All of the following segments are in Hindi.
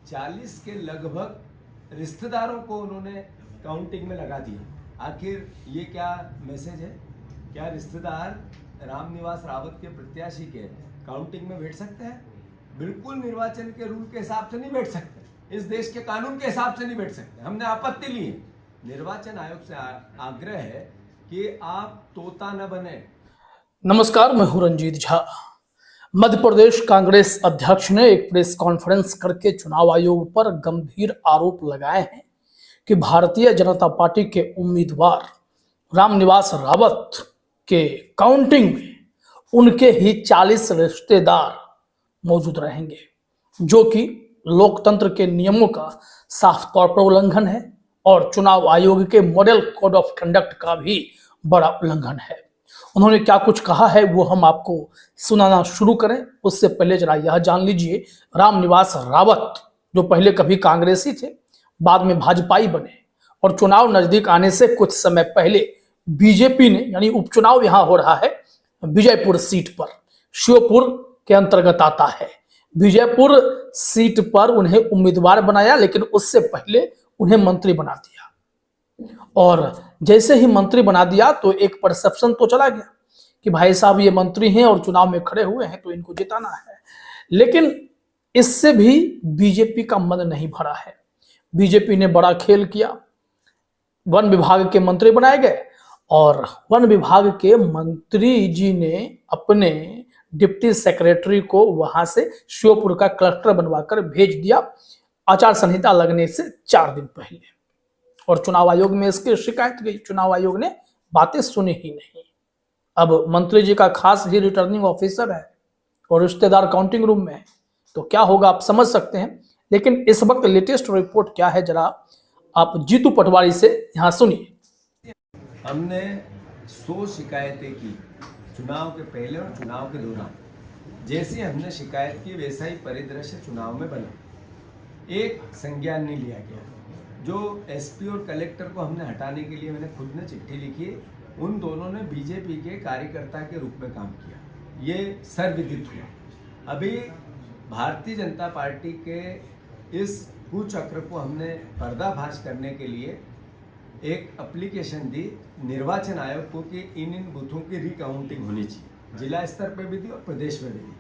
40 के लगभग रिश्तेदारों को उन्होंने काउंटिंग में लगा दिया। आखिर ये क्या मैसेज है? क्या रिश्तेदार रामनिवास रावत के प्रत्याशी के काउंटिंग में बैठ सकते हैं? बिल्कुल निर्वाचन के रूल के हिसाब से नहीं बैठ सकते, इस देश के कानून के हिसाब से नहीं बैठ सकते। हमने आपत्ति ली है। निर्वाचन आयोग से आग्रह है कि आप तोता न बने। नमस्कार, मैं हूं रंजीत झा। मध्य प्रदेश कांग्रेस अध्यक्ष ने एक प्रेस कॉन्फ्रेंस करके चुनाव आयोग पर गंभीर आरोप लगाए हैं कि भारतीय जनता पार्टी के उम्मीदवार रामनिवास रावत के काउंटिंग में उनके ही 40 रिश्तेदार मौजूद रहेंगे, जो कि लोकतंत्र के नियमों का साफ तौर पर उल्लंघन है और चुनाव आयोग के मॉडल कोड ऑफ कंडक्ट का भी बड़ा उल्लंघन है। उन्होंने क्या कुछ कहा है वो हम आपको सुनाना शुरू करें, उससे पहले जरा यह जान लीजिए, रामनिवास रावत जो पहले कभी कांग्रेसी थे, बाद में भाजपाई बने और चुनाव नजदीक आने से कुछ समय पहले बीजेपी ने, यानी उपचुनाव यहां हो रहा है विजयपुर सीट पर, श्योपुर के अंतर्गत आता है, विजयपुर सीट पर उन्हें उम्मीदवार बनाया, लेकिन उससे पहले उन्हें मंत्री बना दिया। और जैसे ही मंत्री बना दिया तो एक परसेप्शन तो चला गया कि भाई साहब ये मंत्री हैं और चुनाव में खड़े हुए हैं तो इनको जिताना है। लेकिन इससे भी बीजेपी का मन नहीं भरा है। बीजेपी ने बड़ा खेल किया, वन विभाग के मंत्री बनाए गए और वन विभाग के मंत्री जी ने अपने डिप्टी सेक्रेटरी को वहां से श्योपुर का कलेक्टर बनवाकर भेज दिया आचार संहिता लगने से 4 दिन पहले। और चुनाव आयोग में इसकी शिकायत गई, चुनाव आयोग ने बातें सुनी ही नहीं। अब मंत्री जी का खास ही रिटर्निंग ऑफिसर है और रिश्तेदार काउंटिंग रूम में है, तो क्या होगा आप समझ सकते हैं। लेकिन इस वक्त लेटेस्ट रिपोर्ट क्या है, जरा आप जीतू पटवारी से यहां सुनिए। हमने 100 शिकायतें की चुनाव के पहले और चुनाव के दौरान। जैसी हमने शिकायत की वैसा ही परिदृश्य चुनाव में बना, एक संज्ञान नहीं लिया गया। जो एसपी और कलेक्टर को हमने हटाने के लिए मैंने खुद ने चिट्ठी लिखी, उन दोनों ने बीजेपी के कार्यकर्ता के रूप में काम किया, ये सर्वविदित हुआ। अभी भारतीय जनता पार्टी के इस कुचक्र को हमने पर्दाफाश करने के लिए एक एप्लीकेशन दी निर्वाचन आयोग को कि इन बूथों की रिकाउंटिंग होनी चाहिए। जिला स्तर पर भी दी और प्रदेश में भी दी,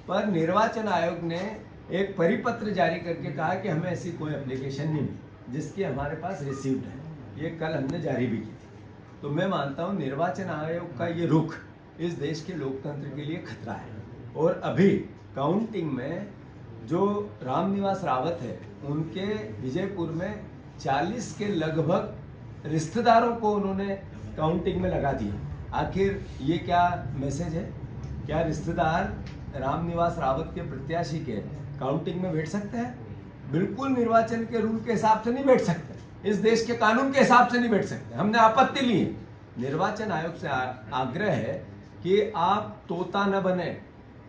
पर निर्वाचन आयोग ने एक परिपत्र जारी करके कहा कि हमें ऐसी कोई एप्लीकेशन नहीं मिली, जिसकी हमारे पास रिसीव्ड है। ये कल हमने जारी भी की थी। तो मैं मानता हूँ निर्वाचन आयोग का ये रुख इस देश के लोकतंत्र के लिए खतरा है। और अभी काउंटिंग में जो रामनिवास रावत है, उनके विजयपुर में 40 के लगभग रिश्तेदारों को उन्होंने काउंटिंग में लगा दिया। आखिर ये क्या मैसेज है? क्या रिश्तेदार रामनिवास रावत के प्रत्याशी के काउंटिंग में बैठ सकते हैं? बिल्कुल निर्वाचन के रूल के हिसाब से नहीं बैठ सकते, इस देश के कानून के हिसाब से नहीं बैठ सकते। हमने आपत्ति ली है। निर्वाचन आयोग से आग्रह है कि आप तोता न बने,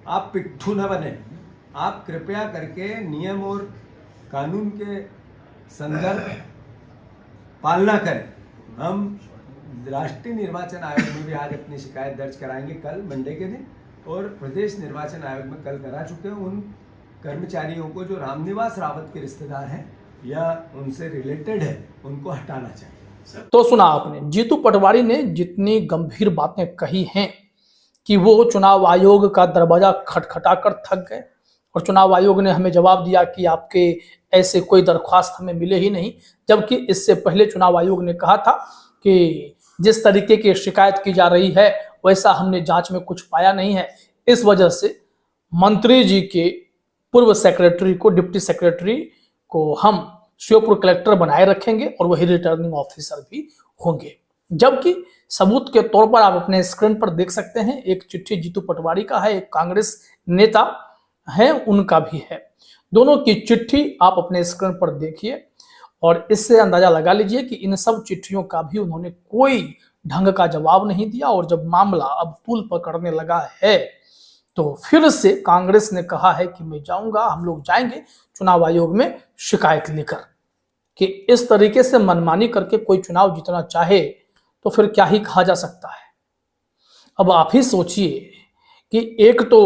आप पिट्ठू न बने। आप कृपया करके नियम और कानून के संदर्भ पालना करें। हम राष्ट्रीय निर्वाचन आयोग में भी आज अपनी शिकायत दर्ज कराएंगे कल मंडे के दिन, और प्रदेश निर्वाचन आयोग में कल करा चुके हैं। उन कर्मचारियों को जो रामनिवास रावत के रिश्तेदार हैं या उनसे रिलेटेड है, उनको हटाना चाहिए। तो सुना आपने, जीतू पटवारी ने जितनी गंभीर बातें कही हैं कि वो चुनाव आयोग का दरवाजा खटखटाकर थक गए और चुनाव आयोग ने हमें जवाब दिया कि आपके ऐसे कोई दरख्वास्त हमें मिले ही नहीं। जबकि इससे पहले चुनाव आयोग ने कहा था कि जिस तरीके की शिकायत की जा रही है वैसा हमने जांच में कुछ पाया नहीं है, इस वजह से मंत्री जी के पूर्व सेक्रेटरी को, डिप्टी सेक्रेटरी को हम श्योपुर कलेक्टर बनाए रखेंगे और वही रिटर्निंग ऑफिसर भी होंगे। जबकि सबूत के तौर पर आप अपने स्क्रीन पर देख सकते हैं, एक चिट्ठी जीतू पटवारी का है, एक कांग्रेस नेता है उनका भी है। दोनों की चिट्ठी आप अपने स्क्रीन पर देखिए और इससे अंदाजा लगा लीजिए कि इन सब चिट्ठियों का भी उन्होंने कोई ढंग का जवाब नहीं दिया। और जब मामला अब पुल पकड़ने लगा है तो फिर से कांग्रेस ने कहा है कि मैं जाऊंगा, हम लोग जाएंगे चुनाव आयोग में शिकायत लेकर कि इस तरीके से मनमानी करके कोई चुनाव जीतना चाहे तो फिर क्या ही कहा जा सकता है। अब आप ही सोचिए कि एक तो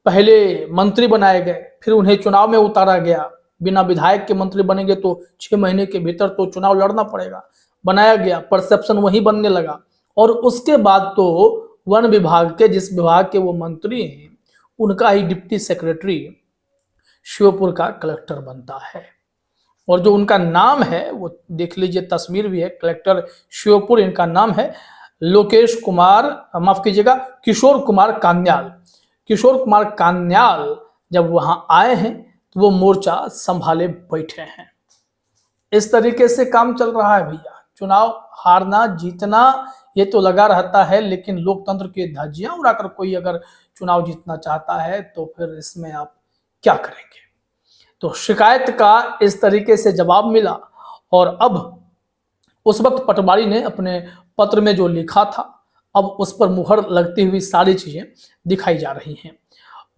पहले मंत्री बनाए गए, फिर उन्हें चुनाव में उतारा गया, बिना विधायक के मंत्री बनेंगे तो 6 महीने के भीतर तो चुनाव लड़ना पड़ेगा। बनाया गया, परसेप्शन वही बनने लगा और उसके बाद तो वन विभाग के, जिस विभाग के वो मंत्री हैं, उनका ही डिप्टी सेक्रेटरी श्योपुर का कलेक्टर बनता है। और जो उनका नाम है वो देख लीजिए, तस्वीर भी है, कलेक्टर श्योपुर, इनका नाम है लोकेश कुमार, माफ कीजिएगा, किशोर कुमार कान्याल। किशोर कुमार कान्याल जब वहां आए हैं तो वो मोर्चा संभाले बैठे हैं। इस तरीके से काम चल रहा है भैया। चुनाव हारना जीतना ये तो लगा रहता है, लेकिन लोकतंत्र की धज्जियां उड़ाकर कोई अगर चुनाव जीतना चाहता है तो फिर इसमें आप क्या करेंगे। तो शिकायत का इस तरीके से जवाब मिला और अब उस वक्त पटवारी ने अपने पत्र में जो लिखा था, अब उस पर मुहर लगती हुई सारी चीजें दिखाई जा रही हैं।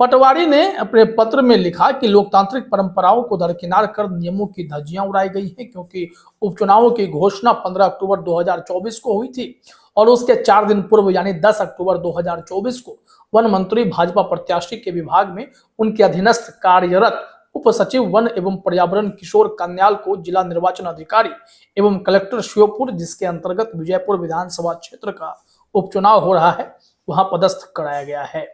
पटवारी ने अपने पत्र में लिखा कि लोकतांत्रिक परंपराओं को दरकिनार कर नियमों की धज्जियां उड़ाई गई हैं, क्योंकि उपचुनावों की घोषणा 15 अक्टूबर 2024 को हुई थी और उसके 4 दिन पूर्व यानी 10 अक्टूबर 2024 को वन मंत्री भाजपा प्रत्याशी के विभाग में उनके अधीनस्थ कार्यरत उप सचिव वन एवं पर्यावरण किशोर कान्याल को जिला निर्वाचन अधिकारी एवं कलेक्टर श्योपुर, जिसके अंतर्गत विजयपुर विधानसभा क्षेत्र का उपचुनाव हो रहा है, वहां पदस्थ कराया गया है।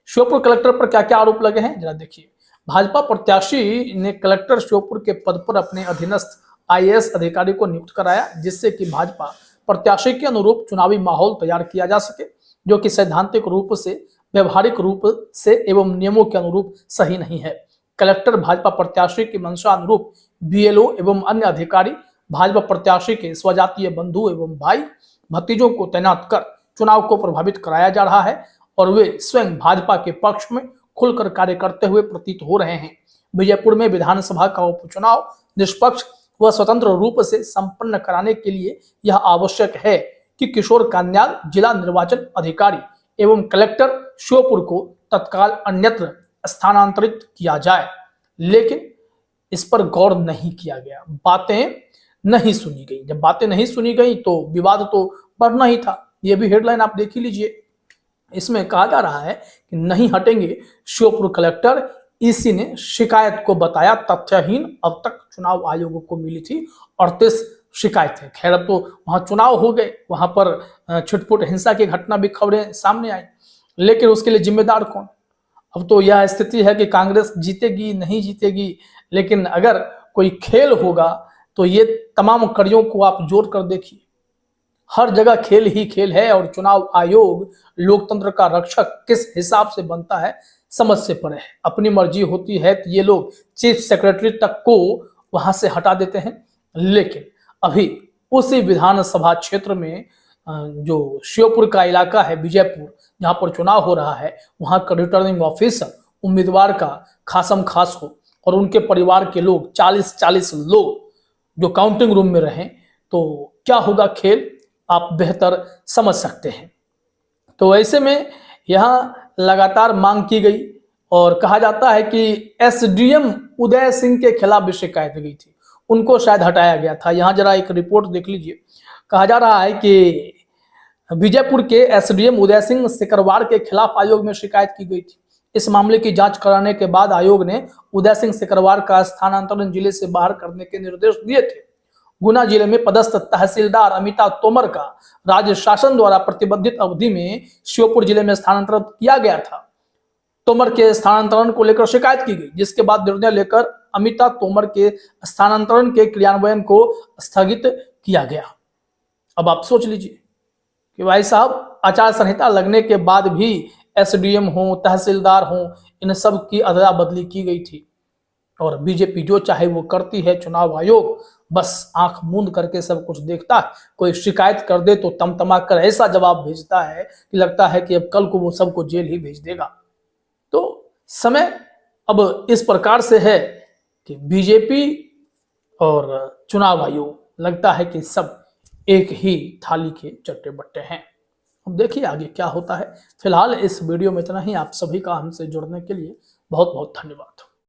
श्योपुर कलेक्टर पर क्या क्या आरोप लगे हैं जरा देखिए। भाजपा प्रत्याशी ने कलेक्टर श्योपुर के पद पर अपने अधीनस्थ IAS अधिकारी को नियुक्त कराया, जिससे कि भाजपा प्रत्याशी के अनुरूप चुनावी माहौल तैयार किया जा सके, जो कि सैद्धांतिक रूप से, व्यवहारिक रूप से एवं नियमों के अनुरूप सही नहीं है। कलेक्टर भाजपा प्रत्याशी की मंशा अनुरूप BLO एवं अन्य अधिकारी भाजपा प्रत्याशी के स्वजातीय बंधु एवं भाई भतीजों को तैनात कर चुनाव को प्रभावित कराया जा रहा है और वे स्वयं भाजपा के पक्ष में खुलकर कार्य करते हुए प्रतीत हो रहे हैं। विजयपुर में विधानसभा का उपचुनाव निष्पक्ष व स्वतंत्र रूप से संपन्न कराने के लिए यह आवश्यक है कि किशोर कान्याल जिला निर्वाचन अधिकारी एवं कलेक्टर श्योपुर को तत्काल अन्यत्र स्थानांतरित किया जाए, लेकिन इस पर गौर नहीं किया गया। बातें नहीं सुनी गई। जब बातें नहीं सुनी गई तो विवाद तो बढ़ना ही था। ये भी हेडलाइन आप देख ही लीजिए। इसमें कहा जा रहा है कि नहीं हटेंगे श्योपुर कलेक्टर, इसी ने शिकायत को बताया तथ्यहीन। अब तक चुनाव आयोग को मिली थी 38 शिकायतें। खैर अब तो वहां चुनाव हो गए, वहां पर छिटपुट हिंसा की घटना भी खबरें सामने आई, लेकिन उसके लिए जिम्मेदार कौन। अब तो यह स्थिति है कि कांग्रेस जीतेगी नहीं जीतेगी, लेकिन अगर कोई खेल होगा तो ये तमाम कड़ियों को आप जोड़ कर देखिए, हर जगह खेल ही खेल है। और चुनाव आयोग लोकतंत्र का रक्षक किस हिसाब से बनता है समझ से परे है। अपनी मर्जी होती है तो ये लोग चीफ सेक्रेटरी तक को वहां से हटा देते हैं, लेकिन अभी उसी विधानसभा क्षेत्र में जो श्योपुर का इलाका है विजयपुर, जहां पर चुनाव हो रहा है, वहां का रिटर्निंग ऑफिसर उम्मीदवार का खासम खास हो और उनके परिवार के लोग 40-40 लोग जो काउंटिंग रूम में रहें, तो क्या होगा खेल आप बेहतर समझ सकते हैं। तो ऐसे में यहाँ लगातार मांग की गई और कहा जाता है कि SDM उदय सिंह के खिलाफ भी शिकायत गई थी, उनको शायद हटाया गया था। यहाँ जरा एक रिपोर्ट देख लीजिए। कहा जा रहा है कि विजयपुर के SDM उदय सिंह सिकरवार के खिलाफ आयोग में शिकायत की गई थी। इस मामले की जांच कराने के बाद आयोग ने उदय सिंह सिकरवार का स्थानांतरण जिले से बाहर करने के निर्देश दिए थे। गुना जिले में पदस्थ तहसीलदार अमिता तोमर का राज्य शासन द्वारा प्रतिबंधित अवधि में श्योपुर जिले में स्थानांतरित किया गया था। तोमर के स्थानांतरण को लेकर शिकायत की गई, जिसके बाद निर्णय लेकर अमिता तोमर के स्थानांतरण के क्रियान्वयन को स्थगित किया गया। अब आप सोच लीजिए कि भाई साहब, आचार संहिता लगने के बाद भी SDM हो, तहसीलदार हो, इन सब की अदला बदली की गई थी और बीजेपी जो चाहे वो करती है। चुनाव आयोग बस आंख मूंद करके सब कुछ देखता है। कोई शिकायत कर दे तो तमतमा कर ऐसा जवाब भेजता है कि लगता है कि अब कल को वो सबको जेल ही भेज देगा। तो समय अब इस प्रकार से है कि बीजेपी और चुनाव आयोग लगता है कि सब एक ही थाली के चट्टे बट्टे हैं। अब देखिए आगे क्या होता है। फिलहाल इस वीडियो में इतना ही। आप सभी का हमसे जुड़ने के लिए बहुत बहुत धन्यवाद।